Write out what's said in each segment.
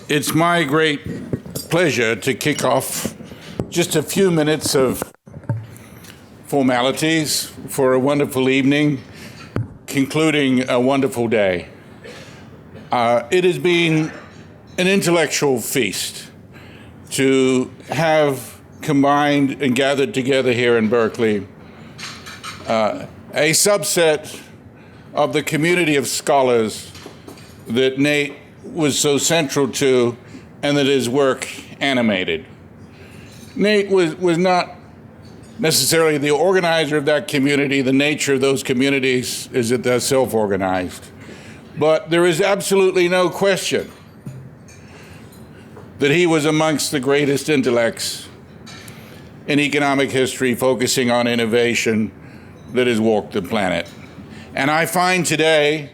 It's my great pleasure to kick off just a few minutes of formalities for a wonderful evening, concluding a wonderful day. It has been an intellectual feast to have combined and gathered together here in Berkeley a subset of the community of scholars that Nate was so central to and that his work animated. Nate was not necessarily the organizer of that community. The nature of those communities is that they're self-organized. But there is absolutely no question that he was amongst the greatest intellects in economic history, focusing on innovation that has walked the planet. And I find today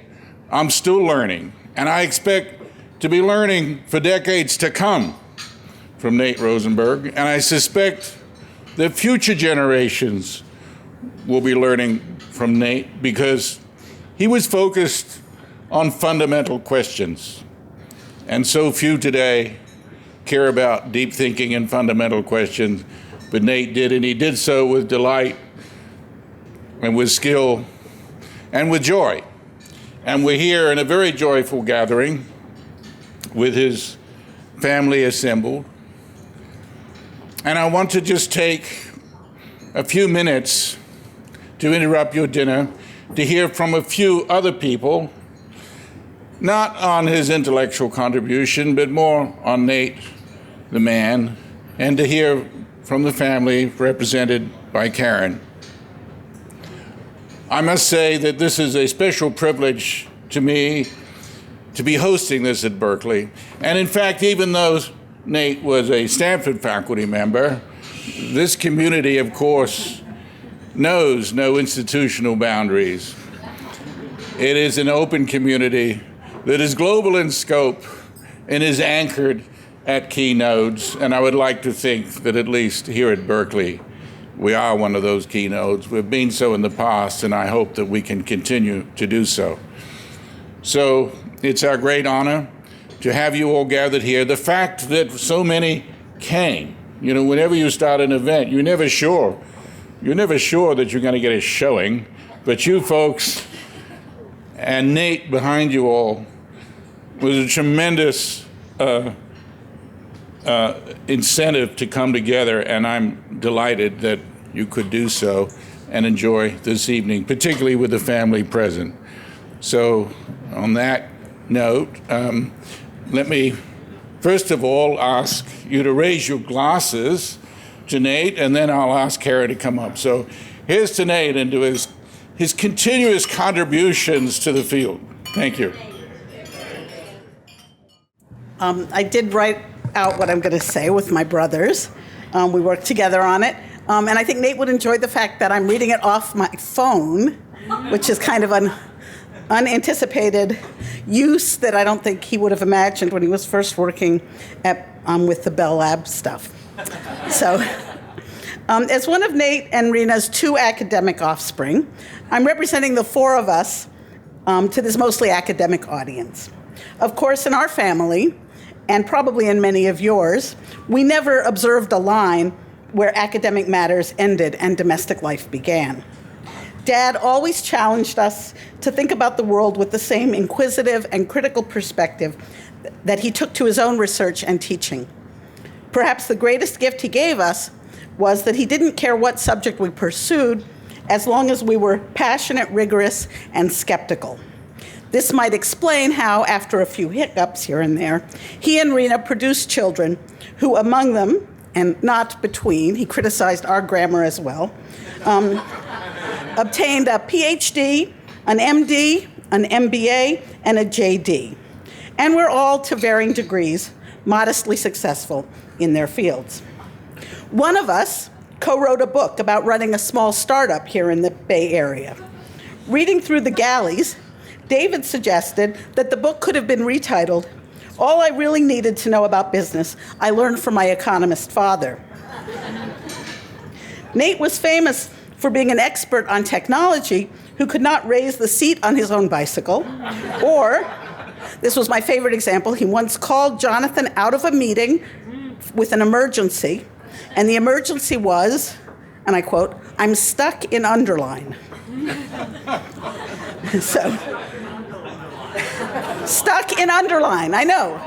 I'm still learning, and I expect to be learning for decades to come from Nate Rosenberg, and I suspect that future generations will be learning from Nate because he was focused on fundamental questions. And so few today care about deep thinking and fundamental questions, but Nate did, and he did so with delight and with skill and with joy. And we're here in a very joyful gathering with his family assembled. And I want to just take a few minutes to interrupt your dinner to hear from a few other people, not on his intellectual contribution, but more on Nate, the man, and to hear from the family represented by Karen. I must say that this is a special privilege to me to be hosting this at Berkeley. And in fact, even though Nate was a Stanford faculty member, this community, of course, knows no institutional boundaries. It is an open community that is global in scope and is anchored at key nodes. And I would like to think that at least here at Berkeley, we are one of those key nodes. We've been so in the past, and I hope that we can continue to do so. So it's our great honor to have you all gathered here. The fact that so many came, whenever you start an event, you're never sure that you're going to get a showing, but you folks and Nate behind you all was a tremendous incentive to come together, and I'm delighted that you could do so and enjoy this evening, particularly with the family present. So on that note, let me first of all ask you to raise your glasses to Nate, and then I'll ask Kara to come up. So here's to Nate and to his continuous contributions to the field. Thank you. I did write out what I'm going to say with my brothers. We worked together on it. And I think Nate would enjoy the fact that I'm reading it off my phone, which is kind of an unanticipated use that I don't think he would have imagined when he was first working with the Bell Lab stuff. So, as one of Nate and Rena's two academic offspring, I'm representing the four of us to this mostly academic audience. Of course, in our family, and probably in many of yours, we never observed a line where academic matters ended and domestic life began. Dad always challenged us to think about the world with the same inquisitive and critical perspective that he took to his own research and teaching. Perhaps the greatest gift he gave us was that he didn't care what subject we pursued as long as we were passionate, rigorous, and skeptical. This might explain how, after a few hiccups here and there, he and Rena produced children who, among them, and not between, he criticized our grammar as well, obtained a PhD, an MD, an MBA, and a JD. And we're all, to varying degrees, modestly successful in their fields. One of us co-wrote a book about running a small startup here in the Bay Area. Reading through the galleys, David suggested that the book could have been retitled, "All I Really Needed to Know About Business I Learned from My Economist Father." Nate was famous for being an expert on technology who could not raise the seat on his own bicycle or This was my favorite example. He once called Jonathan out of a meeting with an emergency, and the emergency was, and I quote, "I'm stuck in underline." So, stuck in underline, I know.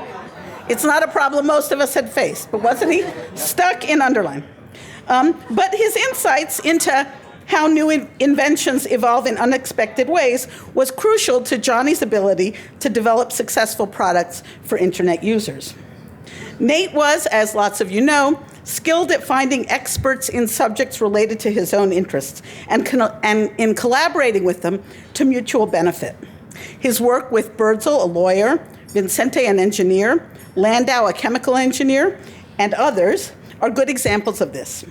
It's not a problem most of us had faced, but wasn't he? Stuck in underline. But his insights into how new inventions evolve in unexpected ways was crucial to Johnny's ability to develop successful products for internet users. Nate was, as lots of you know, skilled at finding experts in subjects related to his own interests and in collaborating with them to mutual benefit. His work with Birdsall, a lawyer, Vincente, an engineer, Landau, a chemical engineer, and others are good examples of this.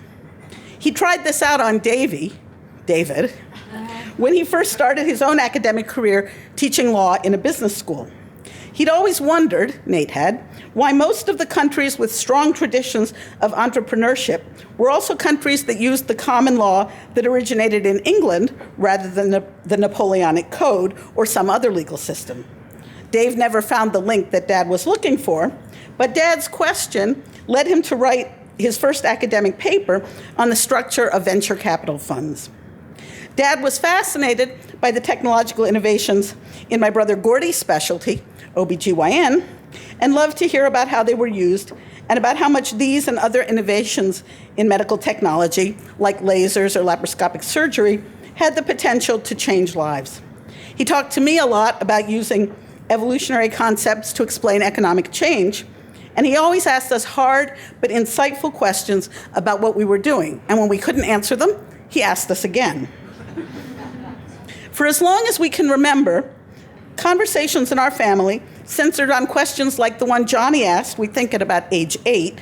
He tried this out on David, when he first started his own academic career teaching law in a business school. He'd always wondered, Nate had, why most of the countries with strong traditions of entrepreneurship were also countries that used the common law that originated in England rather than the Napoleonic Code or some other legal system. Dave never found the link that Dad was looking for, but Dad's question led him to write his first academic paper on the structure of venture capital funds. Dad was fascinated by the technological innovations in my brother Gordy's specialty, OBGYN, and loved to hear about how they were used and about how much these and other innovations in medical technology, like lasers or laparoscopic surgery, had the potential to change lives. He talked to me a lot about using evolutionary concepts to explain economic change, and he always asked us hard but insightful questions about what we were doing. And when we couldn't answer them, he asked us again. For as long as we can remember, conversations in our family centered on questions like the one Johnny asked, we think at about age 8.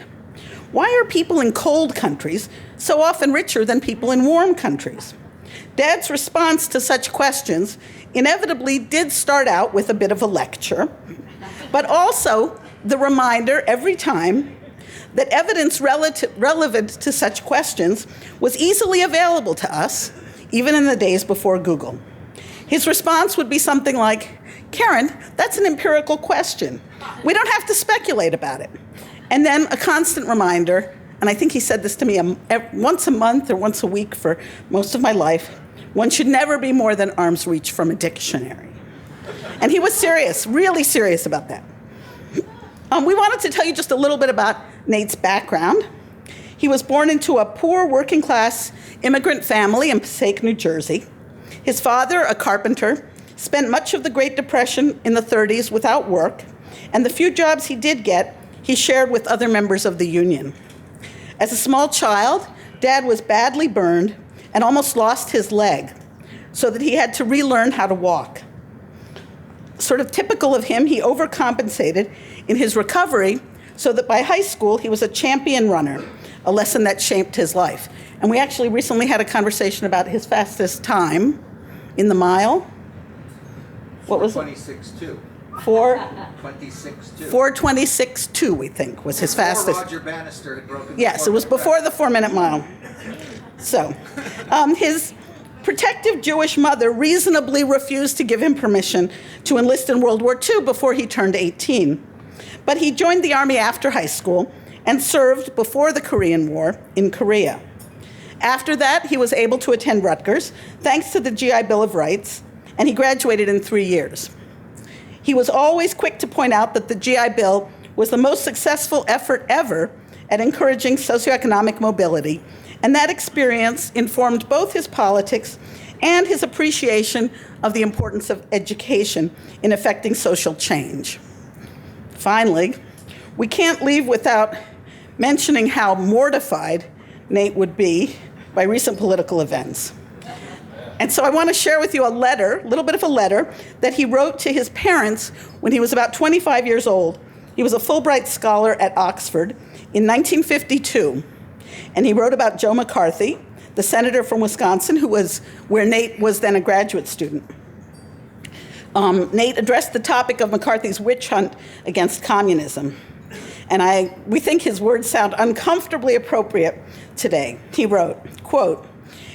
Why are people in cold countries so often richer than people in warm countries? Dad's response to such questions inevitably did start out with a bit of a lecture, but also the reminder every time that evidence relevant to such questions was easily available to us, even in the days before Google. His response would be something like, "Karen, that's an empirical question. We don't have to speculate about it." And then a constant reminder, and I think he said this to me once a month or once a week for most of my life, one should never be more than arm's reach from a dictionary. And he was serious, really serious about that. We wanted to tell you just a little bit about Nate's background. He was born into a poor working class immigrant family in Passaic, New Jersey. His father, a carpenter, spent much of the Great Depression in the 30s without work, and the few jobs he did get, he shared with other members of the union. As a small child, Dad was badly burned and almost lost his leg, so that he had to relearn how to walk. Sort of typical of him, he overcompensated in his recovery so that by high school he was a champion runner, a lesson that shaped his life. And we actually recently had a conversation about his fastest time in the mile. What was it? 26.2. 4:26.2. 4:26.2, we think, was his fastest. Before Roger Bannister had broken. Yes, it was before the 4-minute mile. So, his protective Jewish mother reasonably refused to give him permission to enlist in World War II before he turned 18. But he joined the Army after high school and served before the Korean War in Korea. After that, he was able to attend Rutgers, thanks to the GI Bill of Rights, and he graduated in 3 years. He was always quick to point out that the GI Bill was the most successful effort ever at encouraging socioeconomic mobility, and that experience informed both his politics and his appreciation of the importance of education in effecting social change. Finally, we can't leave without mentioning how mortified Nate would be by recent political events. And so I want to share with you a little bit of a letter that he wrote to his parents when he was about 25 years old. He was a Fulbright scholar at Oxford in 1952. And he wrote about Joe McCarthy, the senator from Wisconsin, where Nate was then a graduate student. Nate addressed the topic of McCarthy's witch hunt against communism. And we think his words sound uncomfortably appropriate today. He wrote, quote,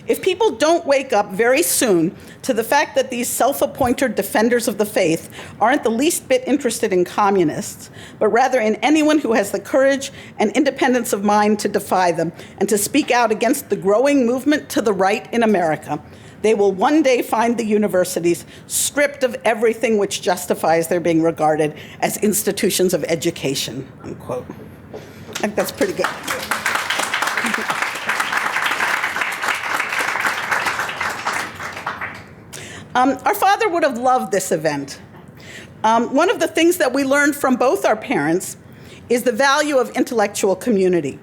If people don't wake up very soon to the fact that these self-appointed defenders of the faith aren't the least bit interested in communists, but rather in anyone who has the courage and independence of mind to defy them and to speak out against the growing movement to the right in America, they will one day find the universities stripped of everything which justifies their being regarded as institutions of education, unquote. I think that's pretty good. Our father would have loved this event. One of the things that we learned from both our parents is the value of intellectual community.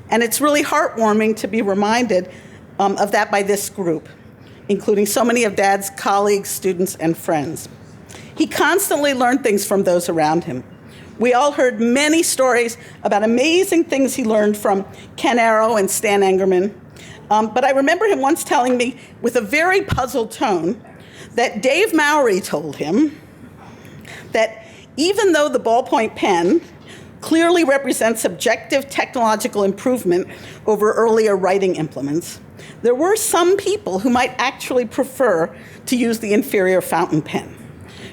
And it's really heartwarming to be reminded of that by this group, including so many of Dad's colleagues, students, and friends. He constantly learned things from those around him. We all heard many stories about amazing things he learned from Ken Arrow and Stan Engerman. But I remember him once telling me, with a very puzzled tone, that Dave Mowry told him that even though the ballpoint pen clearly represents objective technological improvement over earlier writing implements, there were some people who might actually prefer to use the inferior fountain pen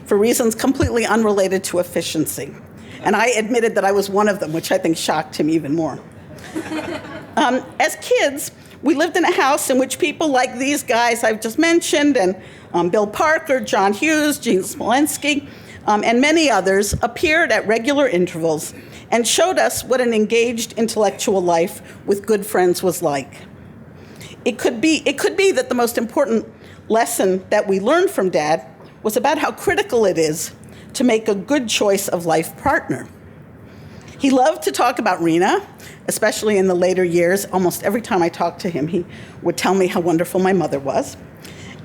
for reasons completely unrelated to efficiency. And I admitted that I was one of them, which I think shocked him even more. As kids, we lived in a house in which people like these guys I've just mentioned, and Bill Parker, John Hughes, Gene Smolensky, and many others appeared at regular intervals and showed us what an engaged intellectual life with good friends was like. It could be that the most important lesson that we learned from Dad was about how critical it is to make a good choice of life partner. He loved to talk about Rena, especially in the later years. Almost every time I talked to him, he would tell me how wonderful my mother was.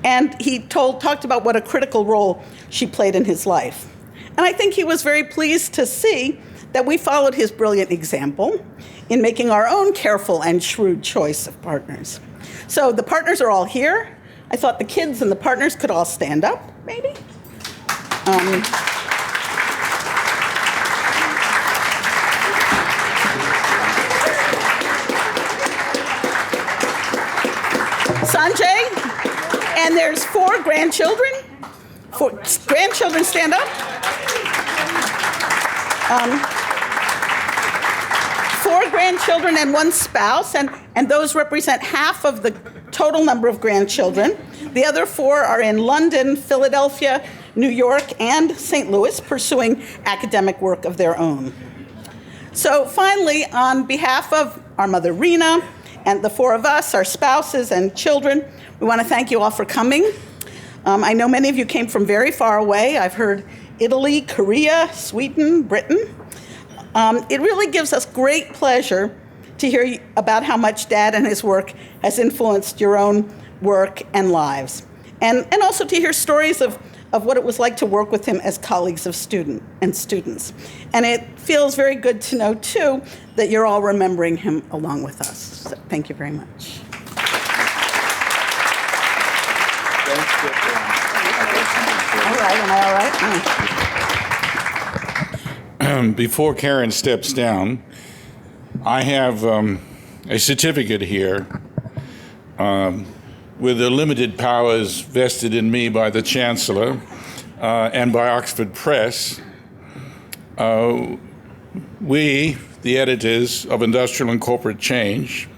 And he talked about what a critical role she played in his life. And I think he was very pleased to see that we followed his brilliant example in making our own careful and shrewd choice of partners. So the partners are all here. I thought the kids and the partners could all stand up, maybe. Sanjay, and there's 4 grandchildren. 4 grandchildren, stand up. 4 grandchildren and 1 spouse, and those represent half of the total number of grandchildren. The other 4 are in London, Philadelphia, New York, and St. Louis, pursuing academic work of their own. So finally, on behalf of our mother, Rena, and the 4 of us, our spouses and children, we want to thank you all for coming. I know many of you came from very far away. I've heard Italy, Korea, Sweden, Britain. It really gives us great pleasure to hear about how much Dad and his work has influenced your own work and lives. And also to hear stories of what it was like to work with him as colleagues of students. And it feels very good to know, too, that you're all remembering him along with us. So thank you very much. All right, am I all right? Before Karen steps down, I have a certificate here with the limited powers vested in me by the Chancellor and by Oxford Press. We, the editors of Industrial and Corporate Change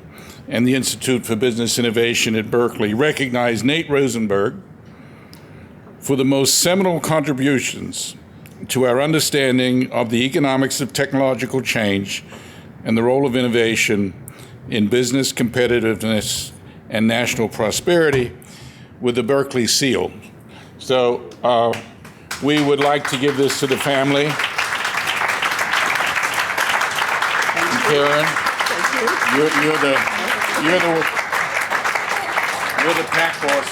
and the Institute for Business Innovation at Berkeley, recognize Nate Rosenberg for the most seminal contributions to our understanding of the economics of technological change and the role of innovation in business competitiveness and national prosperity with the Berkeley seal. So we would like to give this to the family. Karen, you're the pack horse.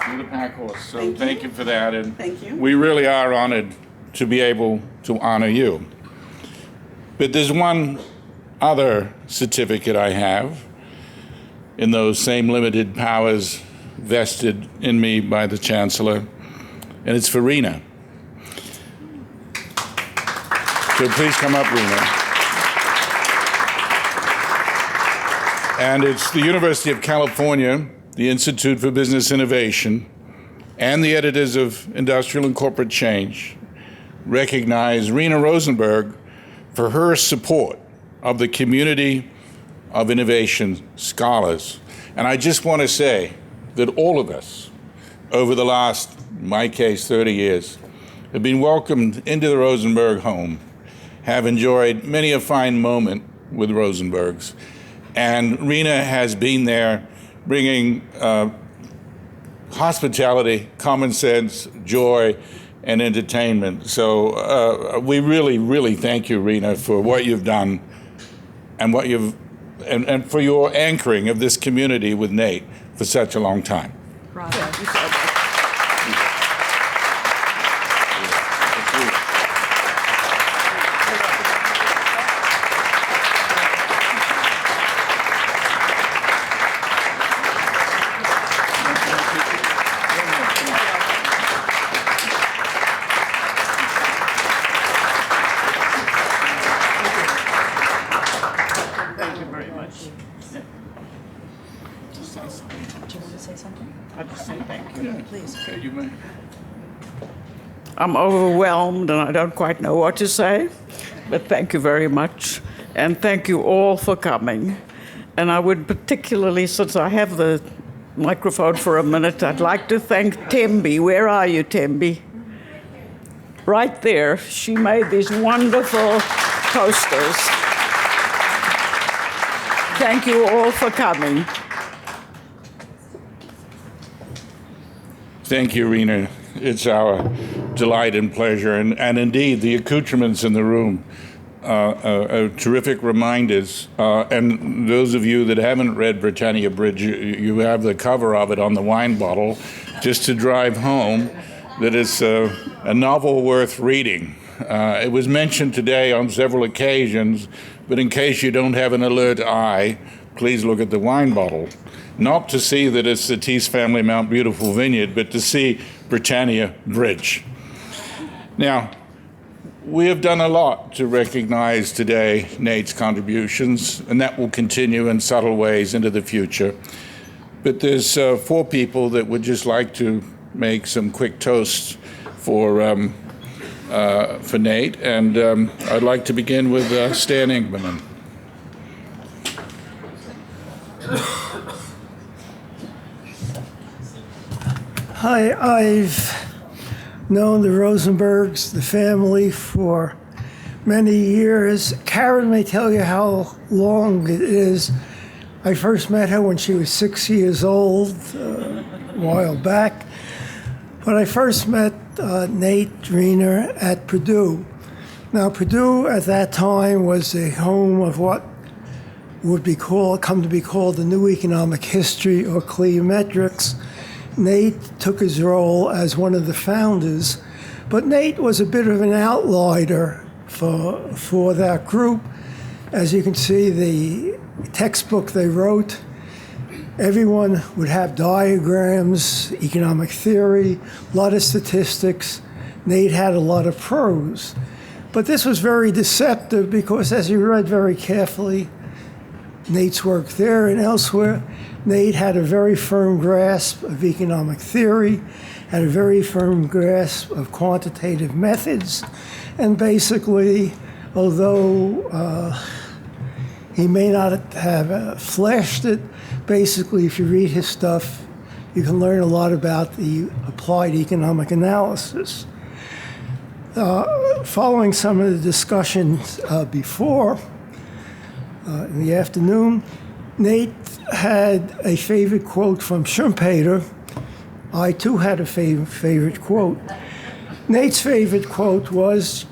You're the pack horse. So thank you for that, and thank you. We really are honored to be able to honor you. But there's one other certificate I have in those same limited powers vested in me by the Chancellor, and it's for Rena. So please come up, Rena. And it's the University of California, the Institute for Business Innovation, and the editors of Industrial and Corporate Change recognize Nate Rosenberg for her support of the community of innovation scholars. And I just want to say that all of us, over the last, in my case, 30 years, have been welcomed into the Rosenberg home, have enjoyed many a fine moment with Rosenbergs. And Rena has been there bringing hospitality, common sense, joy, and entertainment. So we really, really thank you, Rena, for what you've done and what you've and for your anchoring of this community with Nate for such a long time. Bravo. Thank you so much. I'm overwhelmed and I don't quite know what to say, but thank you very much. And thank you all for coming. And I would particularly, since I have the microphone for a minute, I'd like to thank Tembi. Where are you, Tembi? Right there. She made these wonderful posters. Thank you all for coming. Thank you, Rena. It's our delight and pleasure. And indeed, the accoutrements in the room are terrific reminders. And those of you that haven't read Britannia Bridge, you have the cover of it on the wine bottle, just to drive home that it's a novel worth reading. It was mentioned today on several occasions, but in case you don't have an alert eye, please look at the wine bottle. Not to see that it's the Teese family Mount Beautiful Vineyard, but to see Britannia Bridge. Now, we have done a lot to recognize today Nate's contributions, and that will continue in subtle ways into the future. But there's 4 people that would just like to make some quick toasts for Nate, and I'd like to begin with Stan Ingman. Hi, I've known the Rosenbergs, the family, for many years. Karen may tell you how long it is. I first met her when she was 6 years old, a while back. But I first met Nate Rena at Purdue. Now, Purdue at that time was the home of what would come to be called the New Economic History, or Cleometrics. Nate took his role as one of the founders, but Nate was a bit of an outlier for that group. As you can see, the textbook they wrote, everyone would have diagrams, economic theory, a lot of statistics. Nate had a lot of prose. But this was very deceptive because, as you read very carefully, Nate's work there and elsewhere, Nate had a very firm grasp of economic theory, had a very firm grasp of quantitative methods, and basically, although he may not have flashed it, basically, if you read his stuff, you can learn a lot about the applied economic analysis. Following some of the discussions before, in the afternoon, Nate had a favorite quote from Schumpeter. I, too, had a favorite quote. Nate's favorite quote was,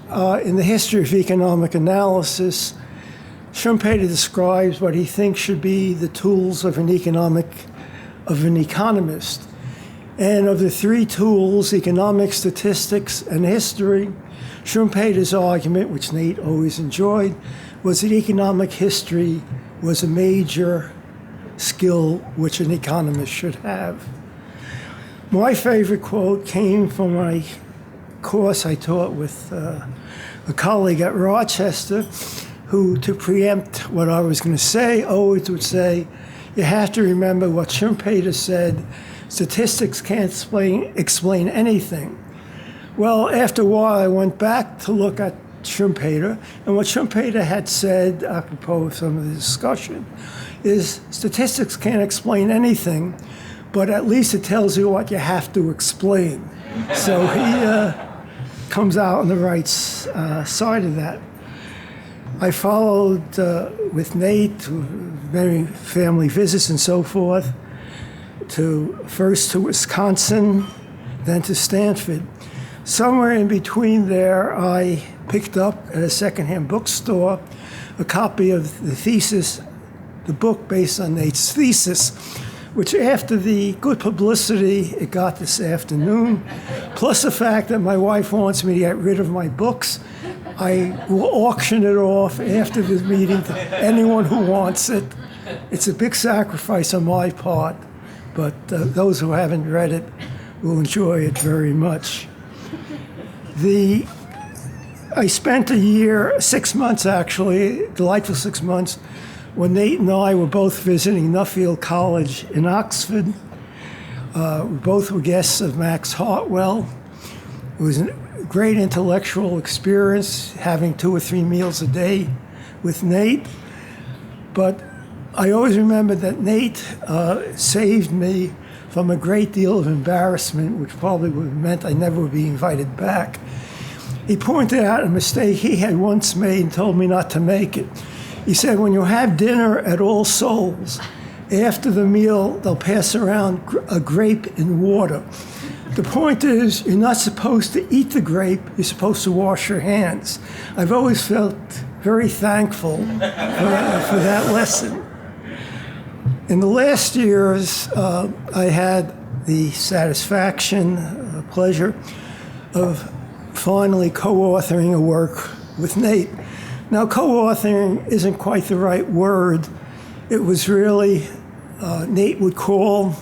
in the history of economic analysis, Schumpeter describes what he thinks should be the tools of an economist. And of the 3 tools, economics, statistics, and history, Schumpeter's argument, which Nate always enjoyed, was that economic history was a major skill which an economist should have. My favorite quote came from my course I taught with a colleague at Rochester, who, to preempt what I was going to say, always would say, you have to remember what Schumpeter said, statistics can't explain anything. Well, after a while, I went back to look at Schumpeter, and what Schumpeter had said, apropos of some of the discussion, is statistics can't explain anything, but at least it tells you what you have to explain. So he comes out on the right side of that. I followed with Nate, many family visits and so forth, first to Wisconsin, then to Stanford. Somewhere in between there, I picked up at a secondhand bookstore a copy of the thesis, the book based on Nate's thesis, which after the good publicity it got this afternoon, plus the fact that my wife wants me to get rid of my books, I will auction it off after the meeting to anyone who wants it. It's a big sacrifice on my part, but those who haven't read it will enjoy it very much. I spent a year, 6 months actually, delightful 6 months, when Nate and I were both visiting Nuffield College in Oxford. We both were guests of Max Hartwell. It was a great intellectual experience, having 2 or 3 meals a day with Nate. But I always remember that Nate saved me from a great deal of embarrassment, which probably would have meant I never would be invited back. He pointed out a mistake he had once made and told me not to make it. He said, when you have dinner at All Souls, after the meal, they'll pass around a grape in water. The point is, you're not supposed to eat the grape, you're supposed to wash your hands. I've always felt very thankful for that lesson. In the last years, I had the satisfaction, pleasure of finally co-authoring a work with Nate. Now, co-authoring isn't quite the right word. It was really, Nate would call,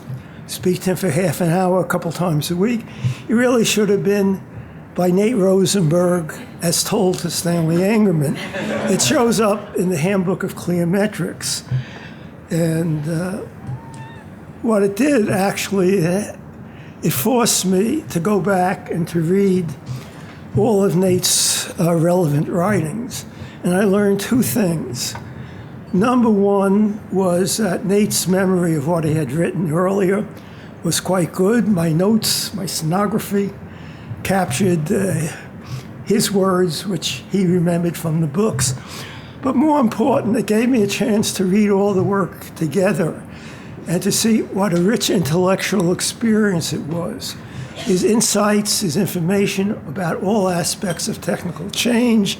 speak to him for half an hour a couple times a week. It really should have been by Nate Rosenberg, as told to Stanley Angerman. It shows up in the Handbook of Cleometrics. And what it did, actually, it forced me to go back and to read all of Nate's relevant writings. And I learned 2 things. Number one was that Nate's memory of what he had written earlier was quite good. My notes, my stenography, captured his words, which he remembered from the books. But more important, it gave me a chance to read all the work together and to see what a rich intellectual experience it was. His insights, his information about all aspects of technical change,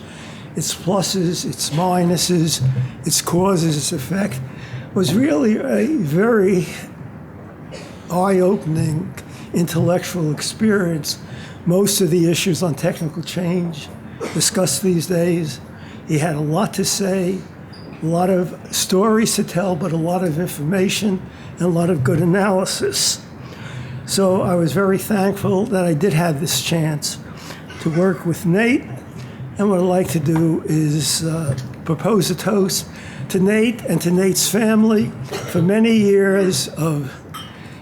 its pluses, its minuses, its causes, its effect, was really a very eye-opening intellectual experience. Most of the issues on technical change discussed these days. He had a lot to say, a lot of stories to tell, but a lot of information and a lot of good analysis. So I was very thankful that I did have this chance to work with Nate. And what I'd like to do is propose a toast to Nate and to Nate's family for many years of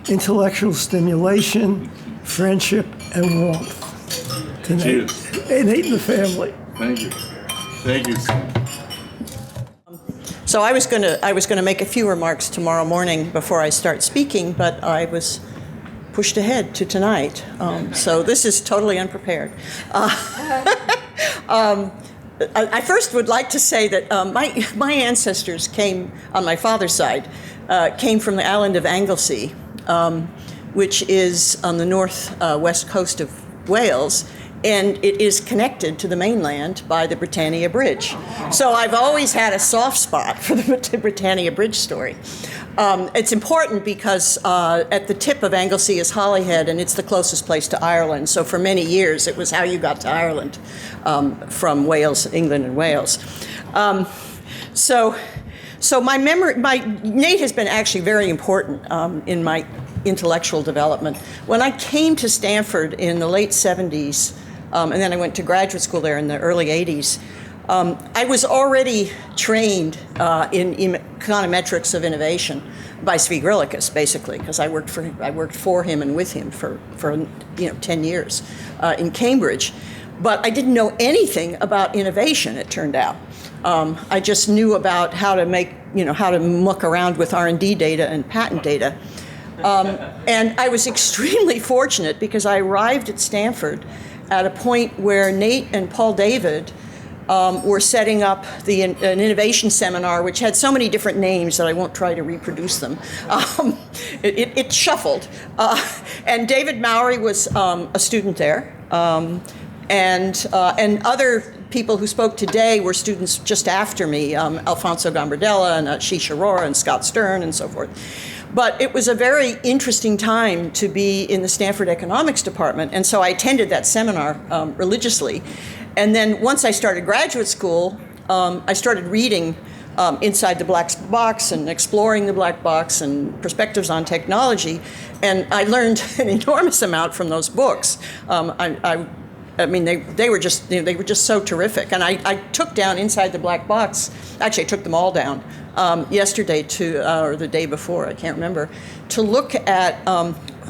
intellectual stimulation, friendship, and warmth. To Nate. Hey, Nate and the family. Thank you. Thank you. So I was going to make a few remarks tomorrow morning before I start speaking, but I was pushed ahead to tonight. So this is totally unprepared. I first would like to say that my ancestors came, on my father's side, came from the island of Anglesey, which is on the northwest coast of Wales, and it is connected to the mainland by the Britannia Bridge. So I've always had a soft spot for the Britannia Bridge story. It's important because at the tip of Anglesey is Holyhead, and it's the closest place to Ireland. So for many years, it was how you got to Ireland from Wales, England, and Wales. So my memory, Nate has been actually very important in my intellectual development. When I came to Stanford in the late 70s, and then I went to graduate school there in the early 80s, I was already trained in econometrics of innovation by Svigrilicus, basically, because I worked for him and with him for 10 years in Cambridge. But I didn't know anything about innovation, it turned out. I just knew about how to muck around with R&D data and patent data. And I was extremely fortunate because I arrived at Stanford at a point where Nate and Paul David were setting up an innovation seminar, which had so many different names that I won't try to reproduce them. It shuffled. And David Mowry was a student there. And other people who spoke today were students just after me, Alfonso Gambardella and Ashish Arora and Scott Stern and so forth. But it was a very interesting time to be in the Stanford economics department, and so I attended that seminar religiously. And then once I started graduate school, I started reading Inside the Black Box and Exploring the Black Box and Perspectives on Technology, and I learned an enormous amount from those books. I mean, they were just so terrific. And I took down Inside the Black Box. Actually, I took them all down yesterday or the day before, I can't remember, to look at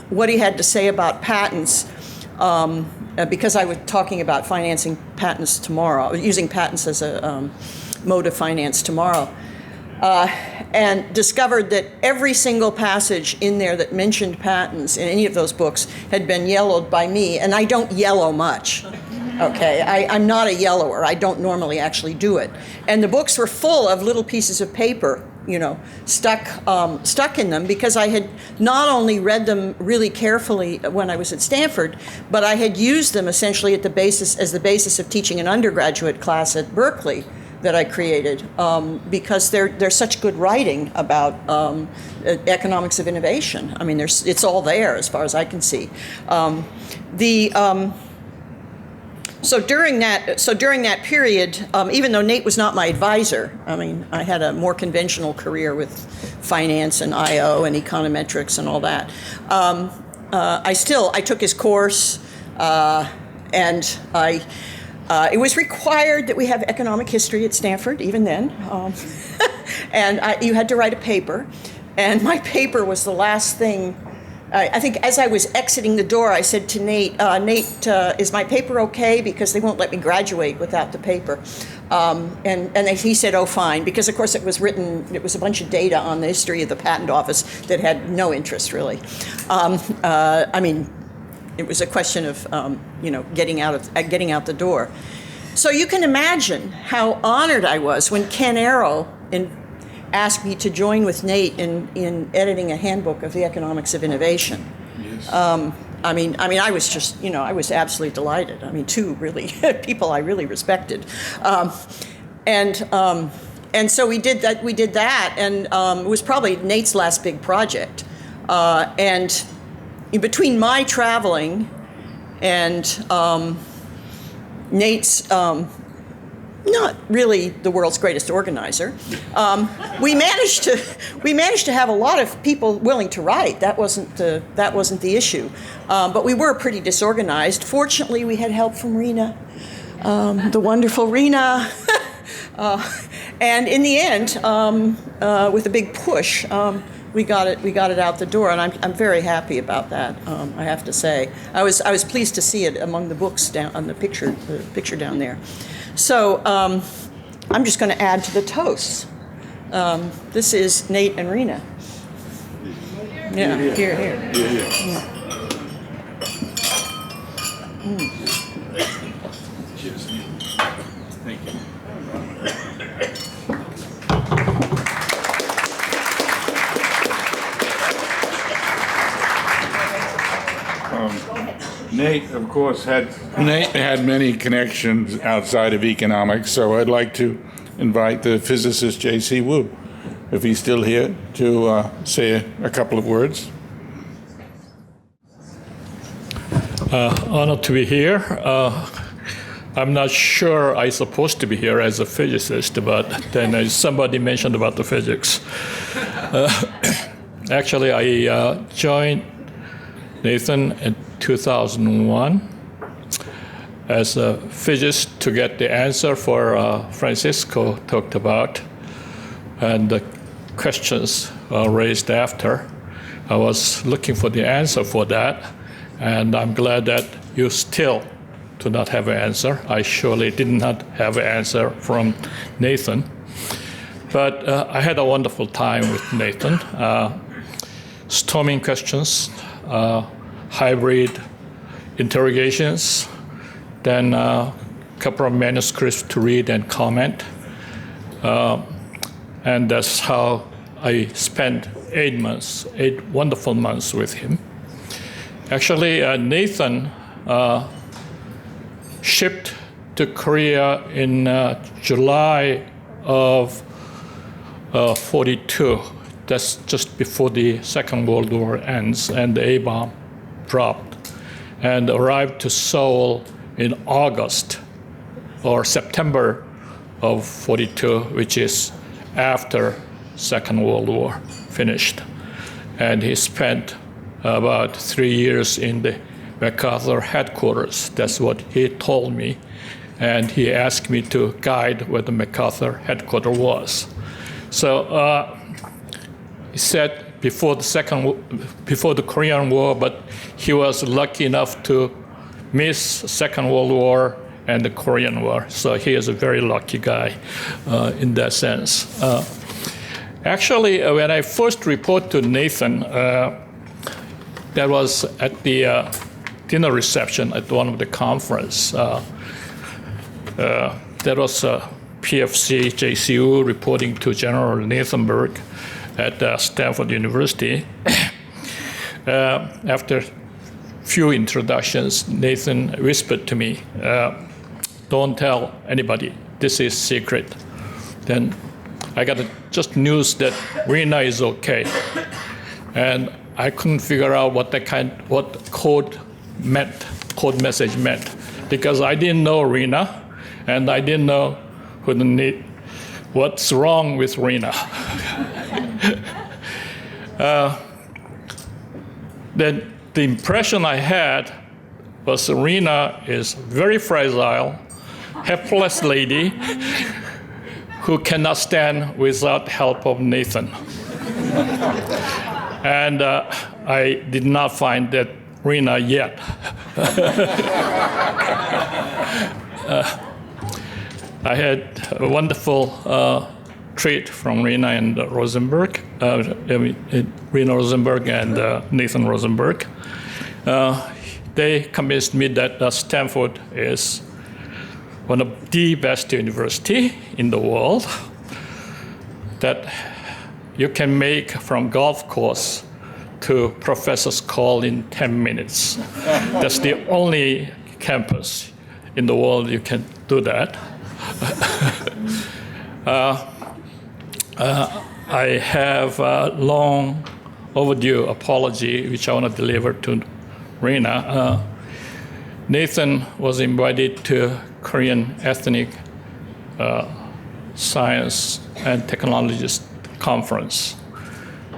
what he had to say about patents. Because I was talking about financing patents tomorrow, using patents as a mode of finance tomorrow. And discovered that every single passage in there that mentioned patents in any of those books had been yellowed by me, and I don't yellow much. Okay, I'm not a yellower. I don't normally actually do it. And the books were full of little pieces of paper, stuck in them, because I had not only read them really carefully when I was at Stanford, but I had used them essentially as the basis of teaching an undergraduate class at Berkeley that I created, because they're such good writing about economics of innovation. I mean, it's all there as far as I can see. So during that period, even though Nate was not my advisor, I mean, I had a more conventional career with finance and IO and econometrics and all that. I took his course, and it was required that we have economic history at Stanford, even then. And you had to write a paper. And my paper was the last thing. I think as I was exiting the door, I said to Nate, is my paper okay? Because they won't let me graduate without the paper. And he said, oh, fine. Because, of course, it was a bunch of data on the history of the patent office that had no interest, really. I mean, it was a question of, getting out the door. So you can imagine how honored I was when Ken Arrow asked me to join with Nate in editing a handbook of the economics of innovation. Yes. I mean, I was just, I was absolutely delighted. I mean, two really people I really respected, and so we did that, and it was probably Nate's last big project, and in between my traveling and Nate's not really the world's greatest organizer, we managed to have a lot of people willing to write. That wasn't the issue, but we were pretty disorganized. Fortunately, we had help from Rena, the wonderful Rena, and in the end, with a big push, we got it out the door, and I'm very happy about that. I have to say, I was pleased to see it among the books down on the picture down there. So I'm just going to add to the toast. This is Nate and Rena. Yeah, here. Yeah. Cheers. Thank you. Nate, of course, had many connections outside of economics, so I'd like to invite the physicist J.C. Wu, if he's still here, to say a couple of words. Honored to be here. I'm not sure I'm supposed to be here as a physicist, but then somebody mentioned about the physics. Actually, I joined Nathan in 2001, as a physicist to get the answer for Francisco talked about, and the questions raised after. I was looking for the answer for that, and I'm glad that you still do not have an answer. I surely did not have an answer from Nathan. But I had a wonderful time with Nathan. Storming questions, hybrid interrogations, then a couple of manuscripts to read and comment. And that's how I spent 8 wonderful months with him. Actually, Nathan shipped to Korea in July of 42. That's just before the Second World War ends and the A-bomb dropped, and arrived to Seoul in August or September of 42, which is after Second World War finished. And he spent about 3 years in the MacArthur headquarters. That's what he told me. And he asked me to guide where the MacArthur headquarters was. So he said before the Korean War, but he was lucky enough to miss Second World War and the Korean War. So he is a very lucky guy in that sense. Actually, when I first reported to Nathan, that was at the dinner reception at one of the conference. That was PFC JCU reporting to General Rosenberg at Stanford University. After few introductions, Nathan whispered to me, "Don't tell anybody. This is secret." Then I got just news that Rena is okay, and I couldn't figure out what code message meant, because I didn't know Rena, and I didn't know what's wrong with Rena. Then the impression I had was Rena is very fragile, helpless lady who cannot stand without help of Nathan. And I did not find that Rena yet. I had a wonderful treat from Rena and Rosenberg, Rena Rosenberg and Nathan Rosenberg. They convinced me that Stanford is one of the best university in the world, that you can make from golf course to professor's call in 10 minutes. That's the only campus in the world you can do that. I have a long overdue apology, which I want to deliver to Rena. Nathan was invited to Korean Ethnic Science and Technologies Conference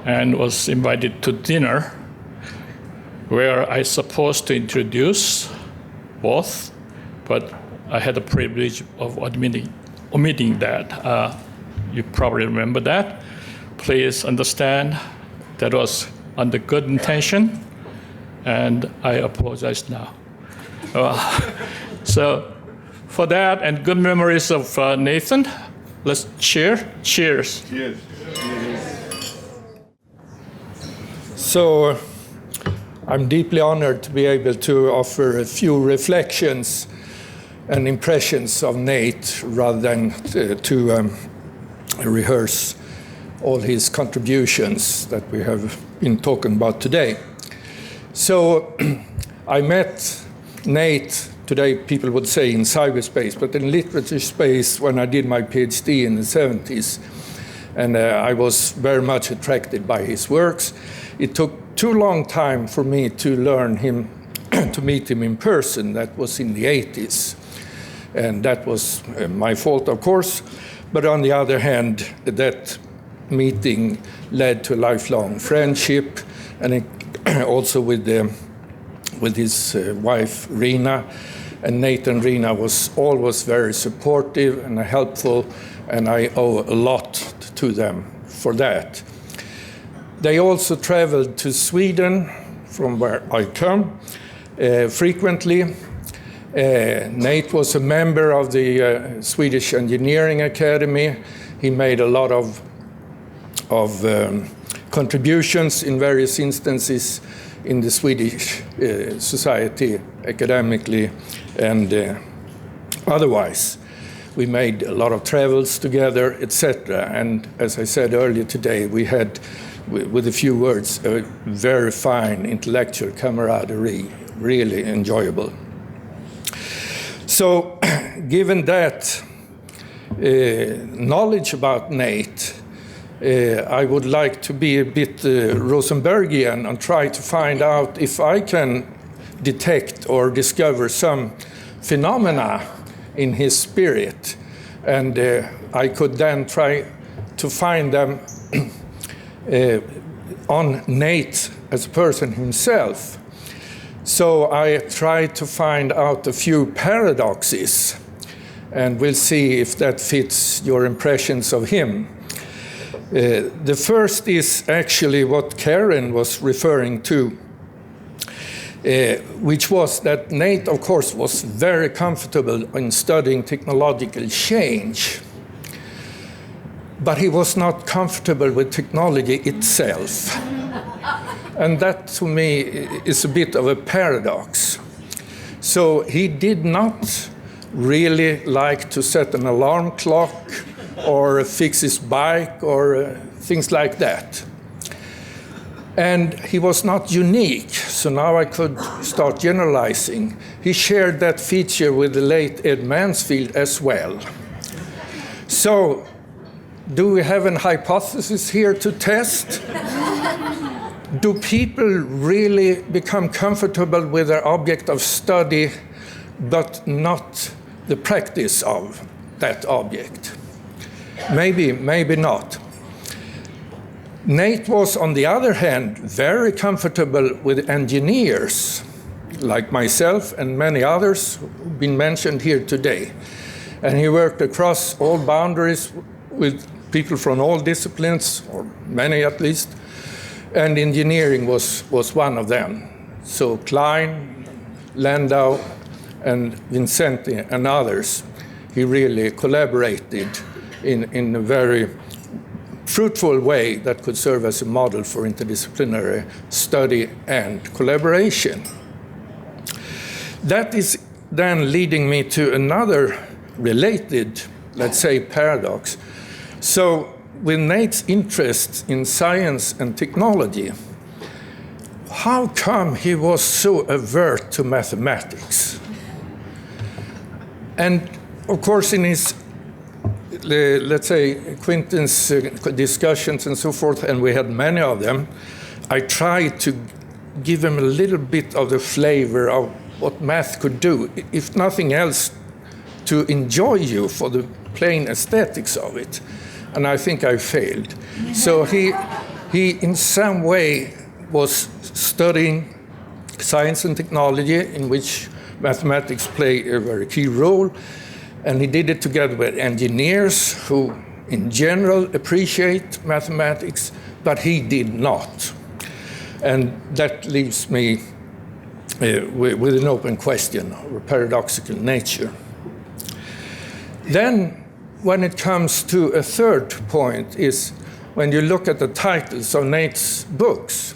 and was invited to dinner where I supposed to introduce both, but I had the privilege of omitting that. You probably remember that. Please understand that was under good intention, and I apologize now. So for that and good memories of Nathan, let's cheer. Cheers. Cheers. So I'm deeply honored to be able to offer a few reflections and impressions of Nate rather than to rehearse all his contributions that we have been talking about today. So I met Nate, today people would say in cyberspace, but in literature space when I did my PhD in the 70s. And I was very much attracted by his works. It took too long time for me to learn him, to meet him in person. That was in the 80s. And that was my fault, of course. But on the other hand, that meeting led to a lifelong friendship, and also with his wife, Rena. And Nate and Rina was always very supportive and helpful, and I owe a lot to them for that. They also traveled to Sweden, from where I come, frequently. Nate was a member of the Swedish Engineering Academy. He made a lot of contributions in various instances in the Swedish society, academically and otherwise. We made a lot of travels together, etc. And as I said earlier today, we had, with a few words, a very fine intellectual camaraderie, really enjoyable. So, given that knowledge about Nate, I would like to be a bit Rosenbergian and try to find out if I can detect or discover some phenomena in his spirit. And I could then try to find them on Nate as a person himself. So I tried to find out a few paradoxes, and we'll see if that fits your impressions of him. The first is actually what Karen was referring to, which was that Nate, of course, was very comfortable in studying technological change, but he was not comfortable with technology itself. And that, to me, is a bit of a paradox. So he did not really like to set an alarm clock or fix his bike or things like that. And he was not unique, so now I could start generalizing. He shared that feature with the late Ed Mansfield as well. So, do we have an hypothesis here to test? Do people really become comfortable with their object of study, but not the practice of that object? Maybe, maybe not. Nate was, on the other hand, very comfortable with engineers, like myself and many others who've been mentioned here today. And he worked across all boundaries with people from all disciplines, or many at least, and engineering was one of them. So Klein, Landau, and Vincenti and others, he really collaborated in a very fruitful way that could serve as a model for interdisciplinary study and collaboration. That is then leading me to another related, let's say, paradox. So, with Nate's interest in science and technology, how come he was so avert to mathematics? And, of course, in his let's say, acquaintance discussions and so forth, and we had many of them, I tried to give him a little bit of the flavor of what math could do, if nothing else, to enjoy you for the plain aesthetics of it. And I think I failed. So he in some way was studying science and technology, in which mathematics play a very key role. And he did it together with engineers who, in general, appreciate mathematics, but he did not. And that leaves me with an open question of a paradoxical nature. Then, when it comes to a third point, is when you look at the titles of Nate's books,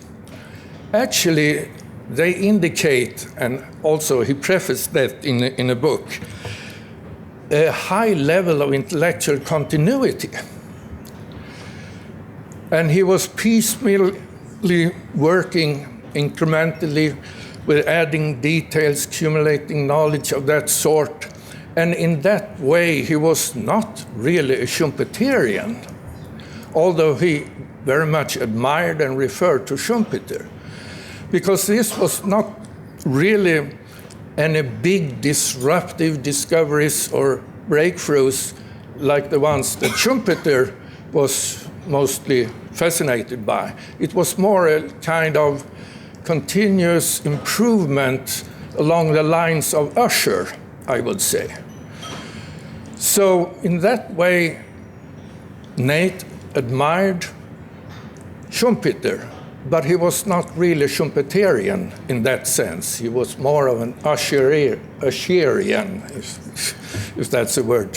actually they indicate, and also he prefaced that in a book, a high level of intellectual continuity. And he was piecemeally working incrementally with adding details, accumulating knowledge of that sort. And in that way, he was not really a Schumpeterian, although he very much admired and referred to Schumpeter, because this was not really any big disruptive discoveries or breakthroughs like the ones that Schumpeter was mostly fascinated by. It was more a kind of continuous improvement along the lines of Usher, I would say. So in that way, Nate admired Schumpeter, but he was not really Schumpeterian in that sense. He was more of an Usherian, if that's a word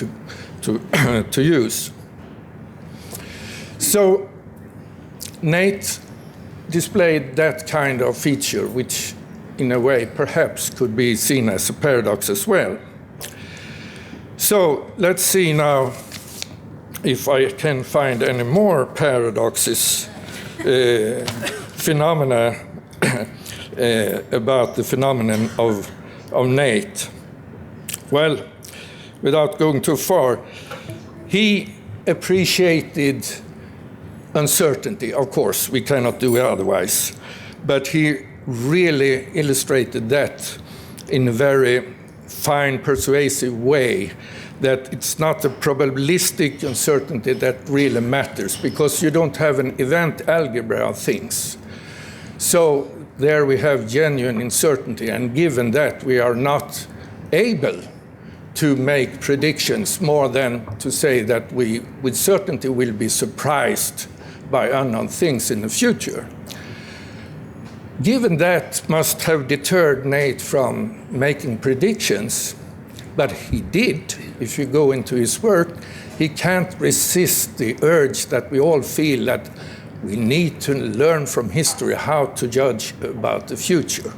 to use. So Nate displayed that kind of feature, which in a way perhaps could be seen as a paradox as well. So let's see now if I can find any more paradoxes, phenomena about the phenomenon of Nate. Well, without going too far, he appreciated uncertainty. Of course, we cannot do otherwise. But he really illustrated that in a very fine, persuasive way, that it's not a probabilistic uncertainty that really matters, because you don't have an event algebra of things. So there we have genuine uncertainty, and given that, we are not able to make predictions more than to say that we with certainty will be surprised by unknown things in the future. Given that must have deterred Nate from making predictions, but he did. If you go into his work, he can't resist the urge that we all feel, that we need to learn from history how to judge about the future.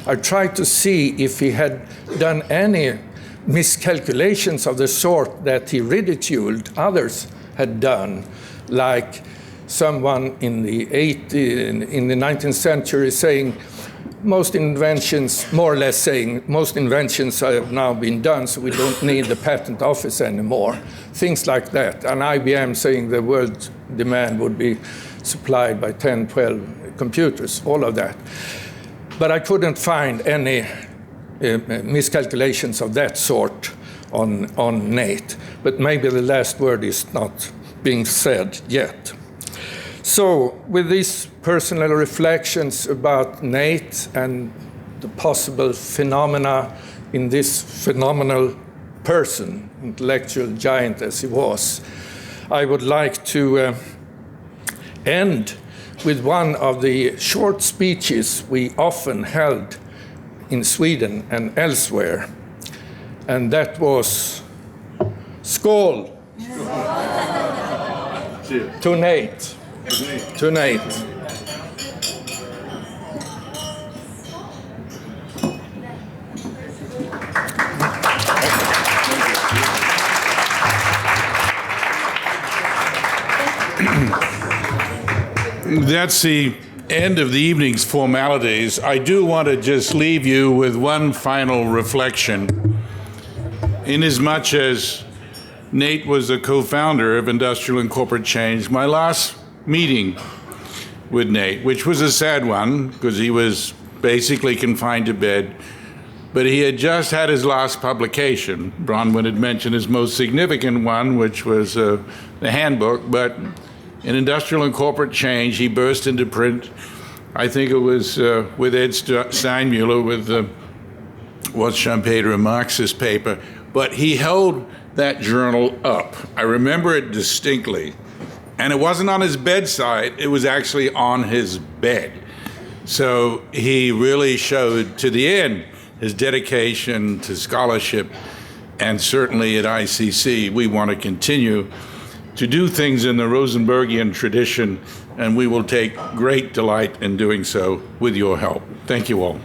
I tried to see if he had done any miscalculations of the sort that he ridiculed others had done, like someone in the 19th century saying most inventions, more or less saying, most inventions have now been done, so we don't need the patent office anymore. Things like that. And IBM saying the world demand would be supplied by 10, 12 computers, all of that. But I couldn't find any miscalculations of that sort on Nate. But maybe the last word is not being said yet. So with these personal reflections about Nate and the possible phenomena in this phenomenal person, intellectual giant as he was, I would like to end with one of the short speeches we often held in Sweden and elsewhere, and that was Skål to Nate. To Nate. That's the end of the evening's formalities. I do want to just leave you with one final reflection. Inasmuch as Nate was the co-founder of Industrial and Corporate Change, my last meeting with Nate, which was a sad one because he was basically confined to bed, but he had just had his last publication. Bronwyn had mentioned his most significant one, which was the handbook, but in Industrial and Corporate Change, he burst into print. I think it was with Ed Steinmuller with what's Schumpeter, a Marxist paper, but he held that journal up. I remember it distinctly. And it wasn't on his bedside, it was actually on his bed. So he really showed to the end his dedication to scholarship, and certainly at ICC, we want to continue to do things in the Rosenbergian tradition, and we will take great delight in doing so with your help. Thank you all.